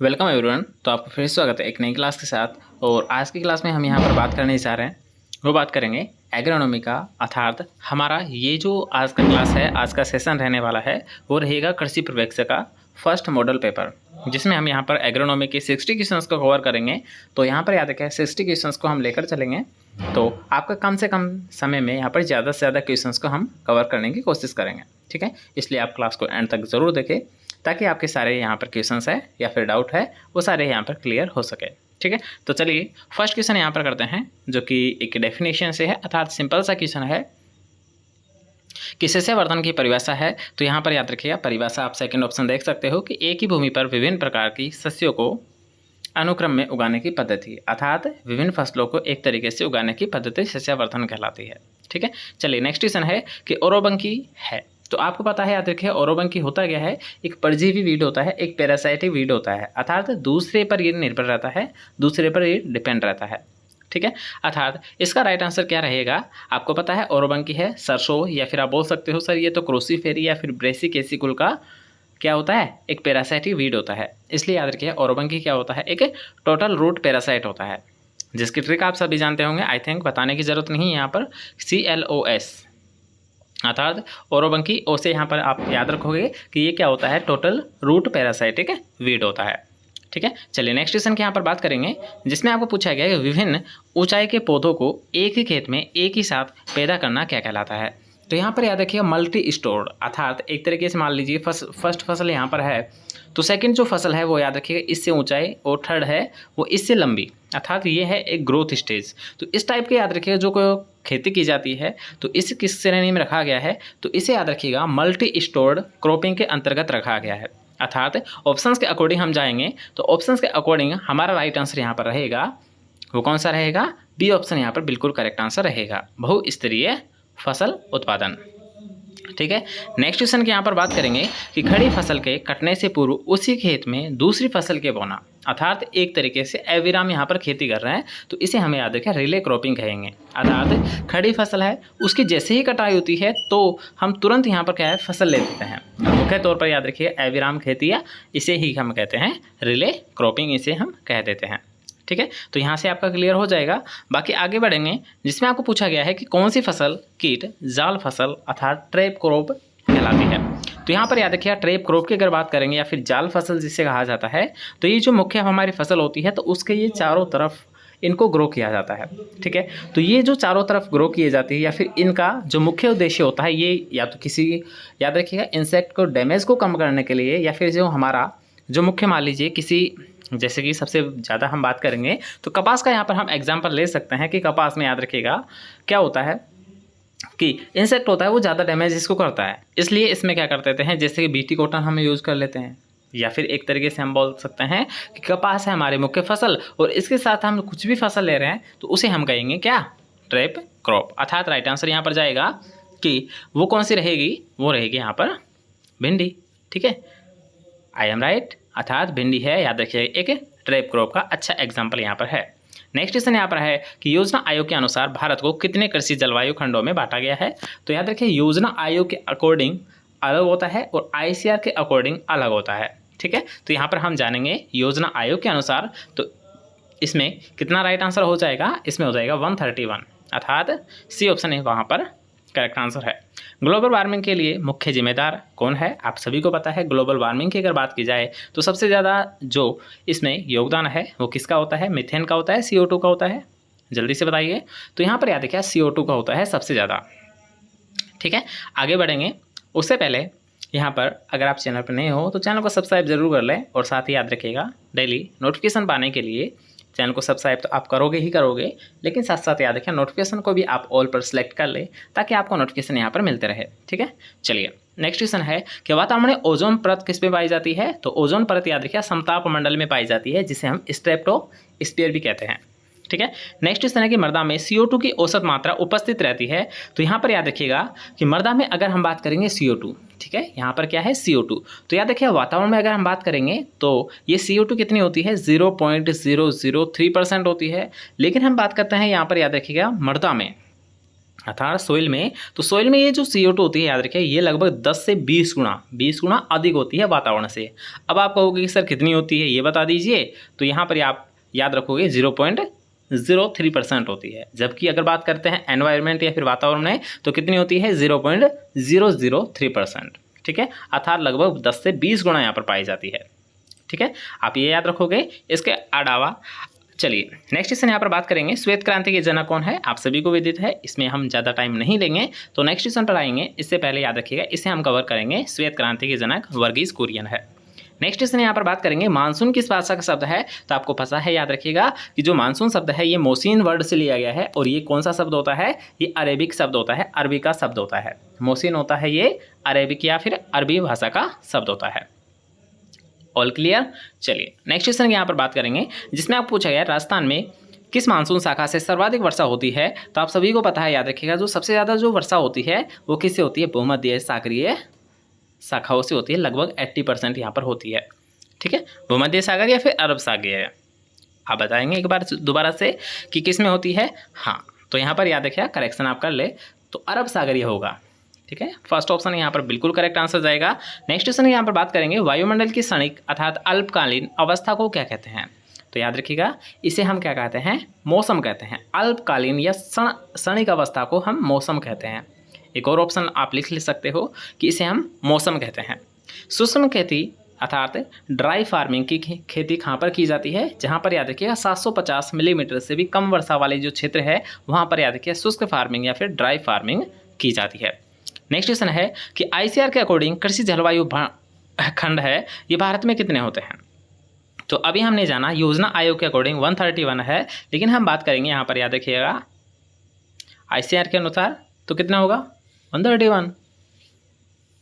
Welcome everyone. तो आपका फिर से स्वागत है एक नई क्लास के साथ। और आज की क्लास में हम यहाँ पर बात करने जा रहे हैं, वो बात करेंगे एग्रोनॉमी का। अर्थात हमारा ये जो आज का क्लास है, आज का सेशन रहने वाला है, वो रहेगा कृषि परिप्रेक्ष्य का फर्स्ट मॉडल पेपर, जिसमें हम यहाँ पर एग्रोनॉमी के 60 क्वेश्चंस को कवर करेंगे। तो यहाँ पर याद रखें 60 क्वेश्चंस को हम लेकर चलेंगे, तो आपका कम से कम समय में यहाँ पर ज़्यादा से ज़्यादा क्वेश्चंस को हम कवर करने की कोशिश करेंगे। ठीक है, इसलिए आप क्लास को एंड तक ज़रूर देखें ताकि आपके सारे यहाँ पर क्वेश्चंस है या फिर डाउट है वो सारे यहाँ पर क्लियर हो सके। ठीक है, तो चलिए फर्स्ट क्वेश्चन यहाँ पर करते हैं, जो कि एक डेफिनेशन से है, अर्थात सिंपल सा क्वेश्चन है कि सस्यवर्धन की परिभाषा है। तो यहाँ पर याद रखिएगा परिभाषा आप सेकंड ऑप्शन देख सकते हो कि एक ही भूमि पर विभिन्न प्रकार की सस्यों को अनुक्रम में उगाने की पद्धति, अर्थात विभिन्न फसलों को एक तरीके से उगाने की पद्धति सस्यवर्धन कहलाती है। ठीक है, चलिए नेक्स्ट क्वेश्चन है कि ओरोबंकी है। तो आपको पता है, याद रखिए ओरोबंकी होता क्या है, एक परजीवी वीड होता है, एक पैरासाइटिक वीड होता है, अर्थात दूसरे पर ये निर्भर रहता है, दूसरे पर ये डिपेंड रहता है। ठीक है, अर्थात इसका राइट आंसर क्या रहेगा, आपको पता है ओरोबंकी है सरसों, या फिर आप बोल सकते हो सर ये तो क्रोसीफेरी या फिर ब्रेसिकेसी कुल का क्या होता है, एक पैरासाइटिक वीड होता है। इसलिए याद रखिए ओरोबंकी क्या होता है, एक टोटल रूट पैरासाइट होता है, जिसकी ट्रिक आप सभी जानते होंगे, आई थिंक बताने की ज़रूरत नहीं है। यहाँ पर CLOS अर्थात ओरोबंकी ओ से यहाँ पर आप याद रखोगे कि ये क्या होता है, टोटल रूट पैरासाइटिक वीड होता है। ठीक है, चलिए नेक्स्ट क्वेश्चन की यहाँ पर बात करेंगे, जिसमें आपको पूछा गया है कि विभिन्न ऊंचाई के पौधों को एक ही खेत में एक ही साथ पैदा करना क्या कहलाता है। तो यहाँ पर याद रखिएगा मल्टी स्टोर्ड, अर्थात एक तरीके से मान लीजिए फर्स्ट फसल यहाँ पर है, तो सेकंड जो फसल है वो याद रखिएगा इससे ऊंचाई, और थर्ड है वो इससे लंबी, अर्थात ये है एक ग्रोथ स्टेज। तो इस टाइप के याद रखिएगा जो खेती की जाती है, तो इस किस श्रेणी में रखा गया है, तो इसे याद रखिएगा मल्टी स्टोर्ड क्रॉपिंग के अंतर्गत रखा गया है। अर्थात ऑप्शंस के अकॉर्डिंग हम जाएंगे, तो ऑप्शंस के अकॉर्डिंग हमारा राइट आंसर यहाँ पर रहेगा, वो कौन सा रहेगा, बी ऑप्शन यहाँ पर बिल्कुल करेक्ट आंसर रहेगा, बहुस्तरीय फसल उत्पादन। ठीक है, नेक्स्ट क्वेश्चन की यहाँ पर बात करेंगे कि खड़ी फसल के कटने से पूर्व उसी खेत में दूसरी फसल के बोना, अर्थात एक तरीके से अविराम यहाँ पर खेती कर रहे हैं, तो इसे हमें याद रखें रिले क्रॉपिंग कहेंगे। अर्थात खड़ी फसल है, उसकी जैसे ही कटाई होती है तो हम तुरंत यहाँ पर क्या है फसल ले लेते हैं। मुख्य तौर पर याद रखिए अविराम खेती, या इसे ही हम कहते हैं रिले क्रॉपिंग, इसे हम कह देते हैं। ठीक है, तो यहाँ से आपका क्लियर हो जाएगा। बाकी आगे बढ़ेंगे, जिसमें आपको पूछा गया है कि कौन सी फसल कीट जाल फसल अर्थात ट्रैप क्रॉप कहलाती है। तो यहाँ पर याद रखिए ट्रैप क्रॉप की अगर बात करेंगे या फिर जाल फसल जिसे कहा जाता है, तो ये जो मुख्य हमारी फसल होती है, तो उसके ये चारों तरफ इनको ग्रो किया जाता है। ठीक है, तो ये जो चारों तरफ ग्रो किए जाती है, या फिर इनका जो मुख्य उद्देश्य होता है, ये या तो किसी याद रखिएगा इंसेक्ट को डैमेज को कम करने के लिए, या फिर जो हमारा जो मुख्य मान लीजिए किसी, जैसे कि सबसे ज़्यादा हम बात करेंगे तो कपास का यहाँ पर हम एग्जांपल ले सकते हैं कि कपास में याद रखिएगा क्या होता है कि इंसेक्ट होता है वो ज़्यादा डैमेज इसको करता है, इसलिए इसमें क्या कर देते हैं, जैसे कि बीटी कॉटन हम यूज़ कर लेते हैं, या फिर एक तरीके से हम बोल सकते हैं कि कपास है हमारी मुख्य फसल और इसके साथ हम कुछ भी फसल ले रहे हैं तो उसे हम कहेंगे क्या, ट्रैप क्रॉप। अर्थात राइट आंसर यहाँ पर जाएगा कि वो कौन सी रहेगी, वो रहेगी यहाँ पर भिंडी। ठीक है, आई एम राइट, अर्थात भिंडी है, याद रखिए एक ट्रैप क्रॉप का अच्छा एग्जाम्पल यहाँ पर है। नेक्स्ट क्वेश्चन यहाँ पर है कि योजना आयोग के अनुसार भारत को कितने कृषि जलवायु खंडों में बांटा गया है। तो याद रखिए योजना आयोग के अकॉर्डिंग अलग होता है और ICAR के अकॉर्डिंग अलग होता है। ठीक है, तो यहाँ पर हम जानेंगे योजना आयोग के अनुसार, तो इसमें कितना राइट आंसर हो जाएगा, इसमें हो जाएगा 131, अर्थात सी ऑप्शन है वहाँ पर करेक्ट आंसर है। ग्लोबल वार्मिंग के लिए मुख्य जिम्मेदार कौन है, आप सभी को पता है। ग्लोबल वार्मिंग की अगर बात की जाए तो सबसे ज़्यादा जो इसमें योगदान है वो किसका होता है, मीथेन का होता है, CO2 का होता है, जल्दी से बताइए। तो यहाँ पर याद रखिए CO2 का होता है सबसे ज़्यादा। ठीक है, आगे बढ़ेंगे, उससे पहले यहाँ पर अगर आप चैनल पर नए हो तो चैनल को सब्सक्राइब जरूर कर लें, और साथ ही याद रखिएगा डेली नोटिफिकेशन पाने के लिए चैनल को सब्सक्राइब तो आप करोगे ही करोगे, लेकिन साथ साथ याद रखें नोटिफिकेशन को भी आप ऑल पर सिलेक्ट कर ले ताकि आपको नोटिफिकेशन यहाँ पर मिलते रहे। ठीक है, चलिए नेक्स्ट क्वेश्चन है कि वातावरण में ओजोन परत किस में पाई जाती है। तो ओजोन परत याद रखिए समताप मंडल में पाई जाती है, जिसे हम स्ट्रेटोस्फीयर भी कहते हैं। ठीक है, नेक्स्ट क्वेश्चन है कि मृदा में CO2 की औसत मात्रा उपस्थित रहती है। तो यहाँ पर याद रखिएगा कि मृदा में अगर हम बात करेंगे CO2, ठीक है, यहाँ पर क्या है CO2, तो याद रखिए वातावरण में अगर हम बात करेंगे तो ये CO2 कितनी होती है, 0.003% होती है। लेकिन हम बात करते हैं यहाँ पर याद रखिएगा मृदा में, अर्थात सोइल में, तो सोइल में ये जो CO2 होती है, याद रखिए ये लगभग 10 से 20 गुना अधिक होती है वातावरण से। अब आप कहोगे कि सर कितनी होती है ये बता दीजिए, तो यहाँ पर आप याद रखोगे 0.03% होती है। जबकि अगर बात करते हैं एनवायरनमेंट या फिर वातावरण में, तो कितनी होती है 0.003%। ठीक है, अर्थात लगभग 10 से 20 गुना यहाँ पर पाई जाती है। ठीक है, आप ये याद रखोगे। इसके अलावा चलिए नेक्स्ट क्वेश्चन यहाँ पर बात करेंगे, श्वेत क्रांति के जनक कौन है? आप सभी को विदित है, इसमें हम ज़्यादा टाइम नहीं लेंगे, तो नेक्स्ट क्वेश्चन पर आएंगे। इससे पहले याद रखिएगा, इसे हम कवर करेंगे। श्वेत क्रांति के जनक वर्गीज कुरियन है। नेक्स्ट क्वेश्चन यहाँ पर बात करेंगे, मानसून किस भाषा का शब्द है? तो आपको पता है, याद रखिएगा कि जो मानसून शब्द है ये मोसीन वर्ड से लिया गया है, और ये कौन सा शब्द होता है? ये अरेबिक शब्द होता है, अरबी का शब्द होता है। मोसीन होता है ये अरेबिक या फिर अरबी भाषा का शब्द होता है। All clear? चलिए नेक्स्ट क्वेश्चन यहाँ पर बात करेंगे, जिसमें आपको पूछा गया राजस्थान में किस मानसून शाखा से सर्वाधिक वर्षा होती है? तो आप सभी को पता है, याद रखिएगा, जो सबसे ज़्यादा जो वर्षा होती है वो किससे होती है? भूमध्य सागरीय शाखाओं से होती है, लगभग 80% यहाँ पर होती है। ठीक है, भूमध्य सागर या फिर अरब सागरीय। आप बताएंगे एक बार दोबारा से कि किस में होती है? हाँ, तो यहाँ पर याद रखिएगा, करेक्शन आप कर ले तो अरब सागरीय होगा। ठीक है, फर्स्ट ऑप्शन यहाँ पर बिल्कुल करेक्ट आंसर जाएगा। नेक्स्ट क्वेश्चन यहाँ पर बात करेंगे, वायुमंडल की क्षणिक अर्थात अल्पकालीन अवस्था को क्या कहते हैं? तो याद रखिएगा, इसे हम क्या कहते हैं? मौसम कहते हैं। अल्पकालीन या क्षणिक अवस्था को हम मौसम कहते हैं। एक और ऑप्शन आप लिख सकते हो कि इसे हम मौसम कहते हैं। सूक्ष्म खेती अर्थात ड्राई फार्मिंग की खेती कहाँ पर की जाती है? जहाँ पर याद रखिएगा 750 मिलीमीटर से भी कम वर्षा वाले जो क्षेत्र है वहाँ पर याद रखिएगा शुष्क फार्मिंग या फिर ड्राई फार्मिंग की जाती है। नेक्स्ट क्वेश्चन है कि ICAR के अकॉर्डिंग कृषि जलवायु खंड है ये भारत में कितने होते हैं? तो अभी हमने जाना योजना आयोग के अकॉर्डिंग 131 है, लेकिन हम बात करेंगे यहाँ पर याद रखिएगा ICAR के अनुसार तो कितना होगा? 131।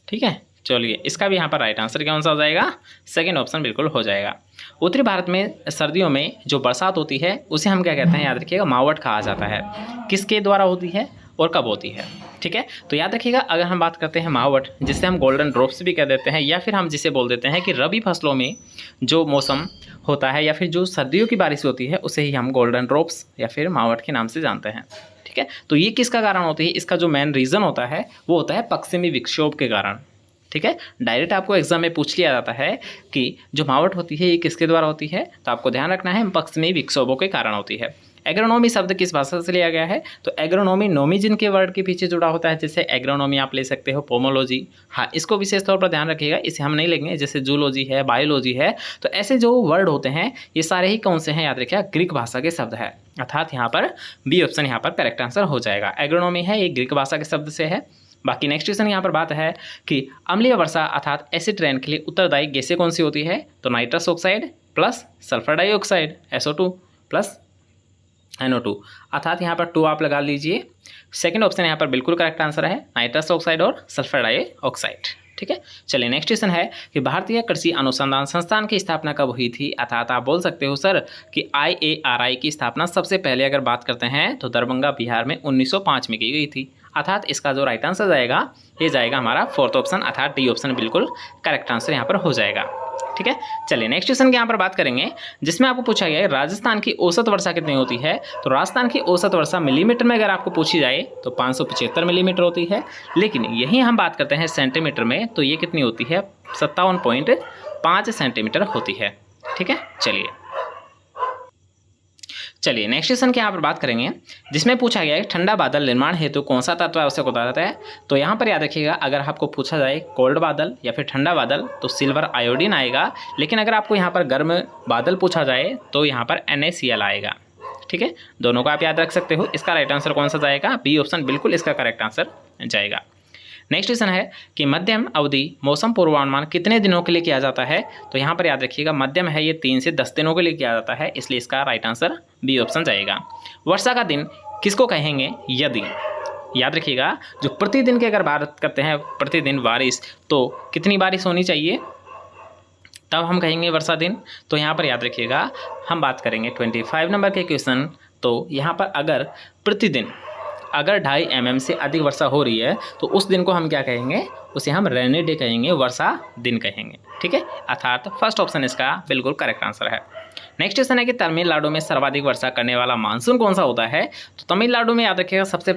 ठीक है, चलिए इसका भी यहाँ पर राइट आंसर कौन सा हो जाएगा? सेकंड ऑप्शन बिल्कुल हो जाएगा। उत्तरी भारत में सर्दियों में जो बरसात होती है उसे हम क्या कहते हैं? याद रखिएगा मावठ कहा जाता है। किसके द्वारा होती है और कब होती है? ठीक है, तो याद रखिएगा, अगर हम बात करते हैं मावठ, जिसे हम गोल्डन ड्रॉप्स भी कह देते हैं, या फिर हम जिसे बोल देते हैं कि रबी फसलों में जो मौसम होता है या फिर जो सर्दियों की बारिश होती है उसे ही हम गोल्डन ड्रॉप्स या फिर मावठ के नाम से जानते हैं। ठीक है, तो ये किसका कारण होती है? इसका जो मेन रीज़न होता है वो होता है पश्चिमी विक्षोभ के कारण। ठीक है, डायरेक्ट आपको एग्जाम में पूछ लिया जाता है कि जो मावठ होती है ये किसके द्वारा होती है, तो आपको ध्यान रखना है पश्चिमी विक्षोभों के कारण होती है। एग्रोनॉमी शब्द किस भाषा से लिया गया है? तो एग्रोनॉमी नोमी जिनके वर्ड के पीछे जुड़ा होता है, जैसे एग्रोनॉमी आप ले सकते हो, पोमोलॉजी, हाँ इसको विशेष तौर पर ध्यान रखिएगा, इसे हम नहीं लेंगे, जैसे जूलॉजी है, बायोलॉजी है। तो ऐसे जो वर्ड होते हैं ये सारे ही कौन से हैं? याद रखिएगा ग्रीक भाषा के शब्द है, अर्थात यहाँ पर बी ऑप्शन यहाँ पर करेक्ट आंसर हो जाएगा। एग्रोनॉमी है ये ग्रीक भाषा के शब्द से है। बाकी नेक्स्ट क्वेश्चन यहाँ पर बात है कि अम्लीय वर्षा अर्थात एसिड रेन के लिए उत्तरदायी गैसें कौन सी होती है? तो nitrous oxide plus sulphur dioxide SO2 plus NO2, अर्थात यहाँ पर 2 आप लगा लीजिए। सेकंड ऑप्शन यहाँ पर बिल्कुल करेक्ट आंसर है, नाइट्रस ऑक्साइड और सल्फर डाइऑक्साइड। ठीक है, चलिए नेक्स्ट क्वेश्चन है कि भारतीय कृषि अनुसंधान संस्थान की स्थापना कब हुई थी? अर्थात आप बोल सकते हो सर कि IARI की स्थापना सबसे पहले अगर बात करते हैं तो दरभंगा बिहार में 1905 में की गई थी। अर्थात इसका जो राइट आंसर जाएगा ये जाएगा हमारा फोर्थ ऑप्शन, अर्थात डी ऑप्शन बिल्कुल करेक्ट आंसर यहाँ पर हो जाएगा। ठीक है, चलिए नेक्स्ट क्वेश्चन की यहाँ पर बात करेंगे, जिसमें आपको पूछा गया है राजस्थान की औसत वर्षा कितनी होती है? तो राजस्थान की औसत वर्षा मिलीमीटर में अगर आपको पूछी जाए तो 575 मिलीमीटर होती है, लेकिन यही हम बात करते हैं सेंटीमीटर में तो ये कितनी होती है? 57.5 सेंटीमीटर होती है। ठीक है, चलिए नेक्स्ट क्वेश्चन की यहाँ पर बात करेंगे, जिसमें पूछा गया है ठंडा बादल निर्माण हेतु कौन सा तत्व आवश्यक होता है? तो यहाँ पर याद रखिएगा, अगर आपको पूछा जाए कोल्ड बादल या फिर ठंडा बादल तो सिल्वर आयोडीन आएगा, लेकिन अगर आपको यहाँ पर गर्म बादल पूछा जाए तो यहाँ पर NaCl आएगा। ठीक है, दोनों को आप याद रख सकते हो। इसका राइट आंसर कौन सा जाएगा? बी ऑप्शन बिल्कुल इसका करेक्ट आंसर जाएगा। नेक्स्ट क्वेश्चन है कि मध्यम अवधि मौसम पूर्वानुमान कितने दिनों के लिए किया जाता है? तो यहाँ पर याद रखिएगा मध्यम है ये 3 से 10 दिनों के लिए किया जाता है, इसलिए इसका राइट आंसर बी ऑप्शन जाएगा। वर्षा का दिन किसको कहेंगे? यदि याद रखिएगा जो प्रतिदिन की अगर बात करते हैं प्रतिदिन बारिश, तो कितनी बारिश होनी चाहिए तब हम कहेंगे वर्षा दिन? तो यहाँ पर याद रखिएगा हम बात करेंगे 25 नंबर के क्वेश्चन। तो यहाँ पर अगर प्रतिदिन अगर 2.5 mm से अधिक वर्षा हो रही है तो उस दिन को हम क्या कहेंगे? उसे हम रेनी डे कहेंगे, वर्षा दिन कहेंगे। ठीक है, अर्थात फर्स्ट ऑप्शन इसका बिल्कुल करेक्ट आंसर है। नेक्स्ट क्वेश्चन है कि तमिलनाडु में सर्वाधिक वर्षा करने वाला मानसून कौन सा होता है। तो तमिलनाडु में याद रखिएगा सबसे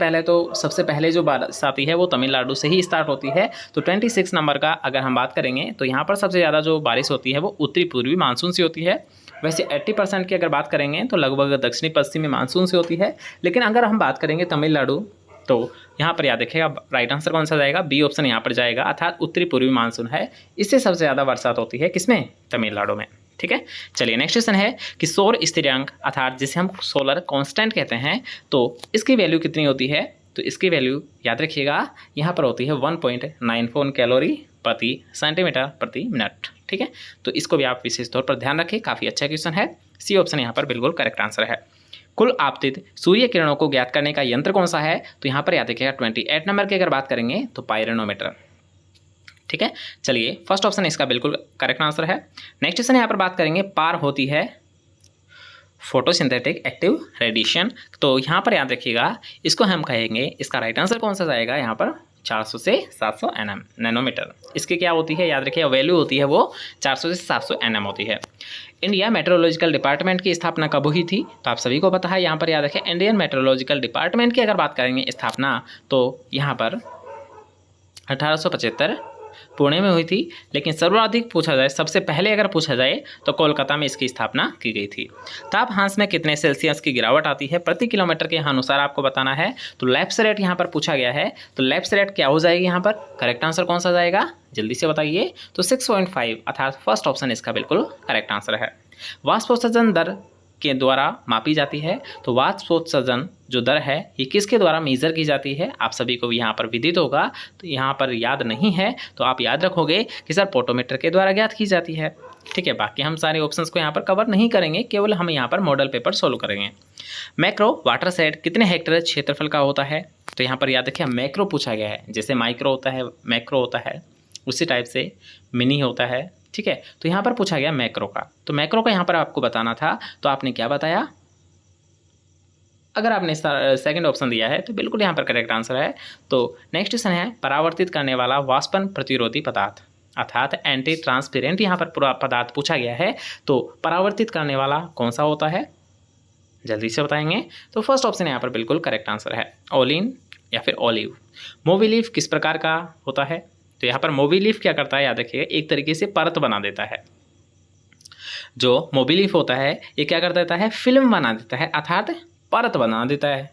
पहले जो बारिश आती है वो तमिलनाडु से ही स्टार्ट होती है। तो 26 नंबर का अगर हम बात करेंगे तो यहाँ पर सबसे ज़्यादा जो बारिश होती है वो उत्तरी पूर्वी मानसून से होती है। वैसे 80% की अगर बात करेंगे तो लगभग दक्षिणी पश्चिमी मानसून से होती है। लेकिन अगर हम बात करेंगे तमिलनाडु तो यहाँ पर याद रखिएगा राइट आंसर कौन सा जाएगा, बी ऑप्शन यहाँ पर जाएगा, अर्थात उत्तरी पूर्वी मानसून है। इससे सबसे ज़्यादा बरसात होती है किसमें, तमिलनाडु में। ठीक है, चलिए नेक्स्ट क्वेश्चन है कि सौर स्थिरांक अर्थात जिसे हम सोलर कांस्टेंट कहते हैं तो इसकी वैल्यू कितनी होती है। तो इसकी वैल्यू याद रखिएगा यहाँ पर होती है 1.94 कैलोरी प्रति सेंटीमीटर प्रति मिनट। ठीक है, तो इसको भी आप विशेष तौर पर ध्यान रखें, काफ़ी अच्छा क्वेश्चन है। सी ऑप्शन यहाँ पर बिल्कुल करेक्ट आंसर है। कुल आपतित सूर्य किरणों को ज्ञात करने का यंत्र कौन सा है। तो यहाँ पर याद रखिएगा 28 नंबर की अगर बात करेंगे तो पायरोनोमीटर। ठीक है, चलिए फर्स्ट ऑप्शन इसका बिल्कुल करेक्ट आंसर है। नेक्स्ट क्वेश्चन यहाँ पर बात करेंगे पार होती है फोटोसिंथेटिक एक्टिव रेडिएशन। तो यहाँ पर याद रखिएगा इसको हम कहेंगे, इसका राइट आंसर कौन सा जाएगा, यहाँ पर 400 से 700 नैनोमीटर। इसकी क्या होती है, याद रखिए वैल्यू होती है वो 400 से 700 nm होती है। इंडिया मेट्रोलॉजिकल डिपार्टमेंट की स्थापना कब हुई थी। तो आप सभी को पता है, यहाँ पर याद रखें इंडियन मेट्रोलॉजिकल डिपार्टमेंट की अगर बात करेंगे स्थापना तो यहाँ पर 1875 पुणे में हुई थी। लेकिन सर्वाधिक पूछा जाए, सबसे पहले अगर पूछा जाए तो कोलकाता में इसकी स्थापना की गई थी। तापहांस में कितने सेल्सियस की गिरावट आती है प्रति किलोमीटर के अनुसार आपको बताना है। तो लैप्स रेट यहाँ पर पूछा गया है, तो लैप्स रेट क्या हो जाएगी, यहाँ पर करेक्ट आंसर कौन सा जाएगा, जल्दी से बताइए। तो 6.5 अर्थात फर्स्ट ऑप्शन इसका बिल्कुल करेक्ट आंसर है। वाष्पोत्सर्जन दर के द्वारा मापी जाती है। तो वाष्पोत्सर्जन जो दर है ये किसके द्वारा मेजर की जाती है, आप सभी को यहाँ पर विदित होगा। तो यहाँ पर याद नहीं है तो आप याद रखोगे कि सर पोटोमीटर के द्वारा ज्ञात की जाती है। ठीक है, बाकी हम सारे ऑप्शंस को यहाँ पर कवर नहीं करेंगे, केवल हम यहाँ पर मॉडल पेपर सोल्व करेंगे। मैक्रो वाटर सेट कितने हेक्टेयर क्षेत्रफल का होता है। तो यहाँ पर याद रखिए मैक्रो पूछा गया है, जैसे माइक्रो होता है मैक्रो होता है उसी टाइप से मिनी होता है। ठीक है, तो यहाँ पर पूछा गया मैक्रो का, तो मैक्रो का यहाँ पर आपको बताना था। तो आपने क्या बताया, अगर आपने सेकंड ऑप्शन दिया है तो बिल्कुल यहाँ पर करेक्ट आंसर है। तो नेक्स्ट क्वेश्चन है परावर्तित करने वाला वाष्पन प्रतिरोधी पदार्थ अर्थात एंटी ट्रांसपेरेंट यहाँ पर पूरा पदार्थ पूछा गया है। तो परावर्तित करने वाला कौन सा होता है, जल्दी से बताएंगे। तो फर्स्ट ऑप्शन यहाँ पर बिल्कुल करेक्ट आंसर है, ओलिन या फिर ओलिव। मोवी लीफ किस प्रकार का होता है। तो यहाँ पर मोवी लीफ क्या करता है, याद रखिएगा एक तरीके से परत बना देता है। जो मोवी लीफ होता है ये क्या कर देता है, फिल्म बना देता है अर्थात परत बना देता है।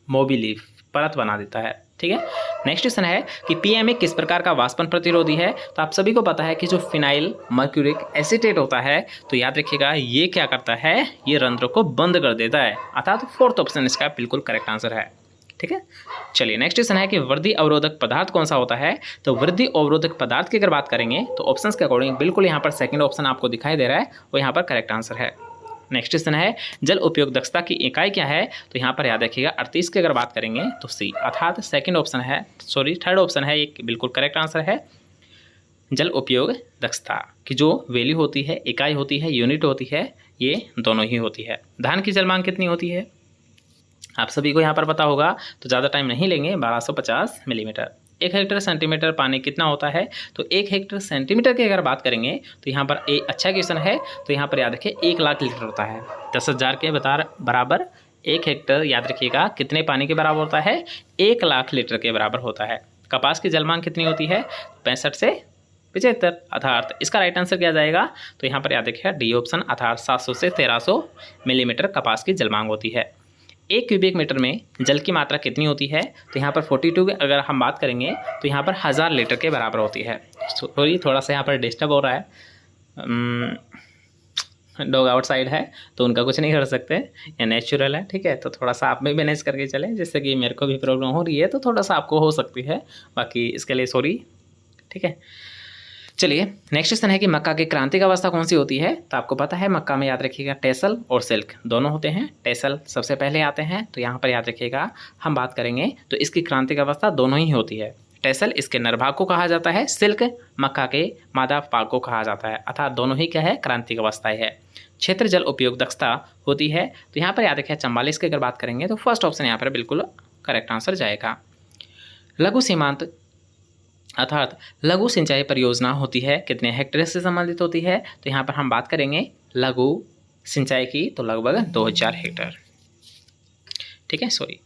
मोवी लीफ परत बना देता है। ठीक है, नेक्स्ट क्वेश्चन है कि पीएमए किस प्रकार का वाष्पन प्रतिरोधी है। तो आप सभी को पता है कि जो फिनाइल मर्क्यूरिक एसीटेट होता है तो याद रखिएगा ये क्या करता है, ये रंध्र को बंद कर देता है, अर्थात फोर्थ ऑप्शन इसका बिल्कुल करेक्ट आंसर है। ठीक है, चलिए नेक्स्ट क्वेश्चन है कि वृद्धि अवरोधक पदार्थ कौन सा होता है। तो वृद्धि अवरोधक पदार्थ की अगर बात करेंगे तो ऑप्शंस के अकॉर्डिंग बिल्कुल यहाँ पर सेकंड ऑप्शन आपको दिखाई दे रहा है, वो यहाँ पर करेक्ट आंसर है। नेक्स्ट क्वेश्चन है जल उपयोग दक्षता की इकाई क्या है। तो यहाँ पर याद रखिएगा 38 की अगर बात करेंगे तो सी अर्थात सेकंड ऑप्शन है, थर्ड ऑप्शन है, ये बिल्कुल करेक्ट आंसर है। जल उपयोग दक्षता की जो वैल्यू होती है, इकाई होती है, यूनिट होती है, ये दोनों ही होती है। धान की जल मांग कितनी होती है, आप सभी को यहाँ पर पता होगा, तो ज़्यादा टाइम नहीं लेंगे। 1250 मिलीमीटर। 1 हेक्टेयर सेंटीमीटर पानी कितना होता है। तो 1 हेक्टेयर सेंटीमीटर की अगर बात करेंगे तो यहाँ पर एक अच्छा क्वेश्चन है। तो यहाँ पर याद रखिए 1 लाख लीटर होता है। 10,000 के बराबर 1 हेक्टेयर याद रखिएगा कितने पानी के बराबर होता है, 1 लाख लीटर के बराबर होता है। कपास की जलमांग कितनी होती है, 65 से 75 अर्थात इसका राइट आंसर क्या जाएगा। तो यहाँ पर याद रखिएगा डी ऑप्शन अर्थात 700 से 1300 मिलीमीटर कपास की जलमांग होती है। 1 क्यूबिक मीटर में जल की मात्रा कितनी होती है। तो यहाँ पर 42 अगर हम बात करेंगे तो यहाँ पर 1000 लीटर के बराबर होती है। सॉरी थोड़ा सा यहाँ पर डिस्टर्ब हो रहा है, डॉग आउटसाइड है तो उनका कुछ नहीं कर सकते, ये नेचुरल है। ठीक है, तो थोड़ा सा आप में मैनेज करके चलें, जिससे कि मेरे को भी प्रॉब्लम हो रही है तो थोड़ा सा आपको हो सकती है, बाकी इसके लिए सॉरी। ठीक है, चलिए नेक्स्ट क्वेश्चन है कि मक्का की क्रांतिक अवस्था कौन सी होती है। तो आपको पता है मक्का में याद रखिएगा टेसल और सिल्क दोनों होते हैं। टेसल सबसे पहले आते हैं, तो यहाँ पर याद रखिएगा हम बात करेंगे तो इसकी क्रांतिक अवस्था दोनों ही होती है। टेसल इसके नर भाग को कहा जाता है, सिल्क मक्का के मादा भाग को कहा जाता है, अर्थात दोनों ही क्या है, क्रांतिक अवस्थाएं है। क्षेत्र जल उपयोग दक्षता होती है। तो यहाँ पर याद रखिए 44 की अगर बात करेंगे तो फर्स्ट ऑप्शन यहाँ पर बिल्कुल करेक्ट आंसर जाएगा। लघु सीमांत अर्थात लघु सिंचाई परियोजना होती है, कितने हेक्टेयर से संबंधित होती है। तो यहाँ पर हम बात करेंगे लघु सिंचाई की तो लगभग 2000 हेक्टेयर। ठीक है, सॉरी